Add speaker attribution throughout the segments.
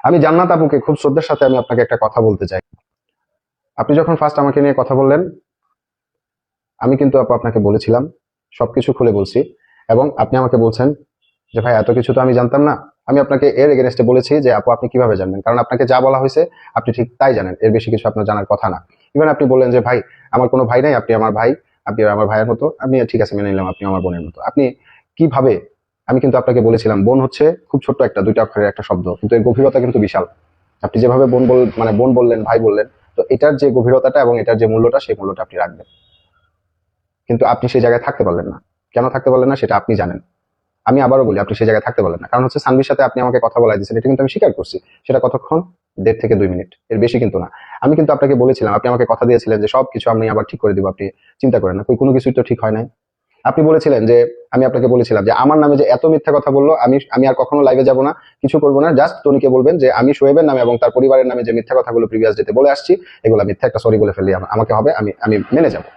Speaker 1: আমি জান্নাত আপুকে খুব শ্রদ্ধার সাথে আমি আপনাকে একটা কথা বলতে চাই। আপনি যখন ফার্স্ট আমাকে নিয়ে কথা বললেন, আমি কিন্তু আপু আপনাকে বলেছিলাম, সবকিছু খুলে বলছি, এবং আপনি আমাকে বলছেন যে ভাই এত কিছু তো আমি জানতাম না। আমি আপনাকে এর এগেনস্টে বলেছি যে আপু আপনি কিভাবে জানবেন, কারণ আপনাকে যা বলা হয়েছে আপনি ঠিক তাই জানেন, এর বেশি কিছু আপনার জানার কথা না। ইভেন আপনি বললেন যে ভাই আমার কোনো ভাই নাই, আপনি আমার ভাই, আপনি আমার ভাইয়ের মতো। আমি ঠিক আছে মেনে নিলাম আপনি আমার বোনের মতো। আপনি কিভাবে, আমি কিন্তু আপনাকে বলেছিলাম বোন হচ্ছে খুব ছোট্ট একটা 2টা অক্ষরের একটা শব্দ, কিন্তু এর গভীরতা কিন্তু বিশাল। আপনি যেভাবে বোন বললেন, ভাই বললেন, তো এটার যে গভীরতাটা এবং এটার যে মূল্যটা, সেই মূল্যটা আপনি রাখবেন। কিন্তু আপনি সেই জায়গায় থাকতে পারলেন না। কেন থাকতে পারলেন না সেটা আপনি জানেন। আমি আবারও বলি, আপনি সেই জায়গায় থাকতে পারলেন না, কারণ হচ্ছে সানভির সাথে আপনি আমাকে কথা বলাই দিয়েছেন, এটা কিন্তু আমি স্বীকার করছি। সেটা কতক্ষণ? 1.5 থেকে 2 মিনিট, এর বেশি কিন্তু না। আমি কিন্তু আপনাকে বলেছিলাম, আপনি আমাকে কথা দিয়েছিলেন যে সবকিছু আমি আবার ঠিক করে দিব, আপনি চিন্তা করেন না। কোনো কিছুই তো ঠিক হয় নাই। আপনি বলেছিলেন যে, আমি আপনাকে বলেছিলাম যে আমার নামে যে এত মিথ্যা কথা বললো, আমি আমি আর কখনো লাইভে যাব না, কিছু করবো না, জাস্ট টনিকে বলবেন যে আমি শোয়েবের নামে এবং তার পরিবারের নামে যে মিথ্যা কথাগুলো প্রিভিয়াস ডেতে বলে আসছি, এগুলো মিথ্যা, একটা সরি বলে ফেললি আমাকে হবে, আমি আমি মেনে যাবো।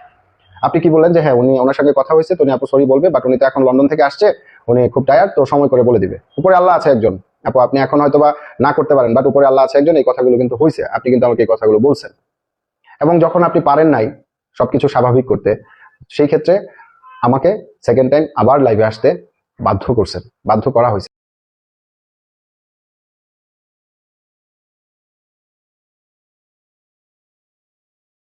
Speaker 1: আপনি কি বললেন যে হ্যাঁ উনি, ওনার সঙ্গে কথা হয়েছে, তো উনি আপু সরি বলবে, বাট উনি তো এখন লন্ডন থেকে আসছে, উনি খুব টায়ার্ড, তো সময় করে বলে দিবে। উপরে আল্লাহ আছে একজন। আপু আপনি এখন হয়তো বা না করতে পারেন, বাট উপরে আল্লাহ আছে একজন, এই কথাগুলো কিন্তু হয়েছে, আপনি কিন্তু আমাকে এই কথাগুলো বলছেন। এবং যখন আপনি পারেন নাই সবকিছু স্বাভাবিক করতে, সেই ক্ষেত্রে আমাকে সেকেন্ড টাইম আবার লাইভে আসতে বাধ্য করছেন, বাধ্য করা হয়েছে।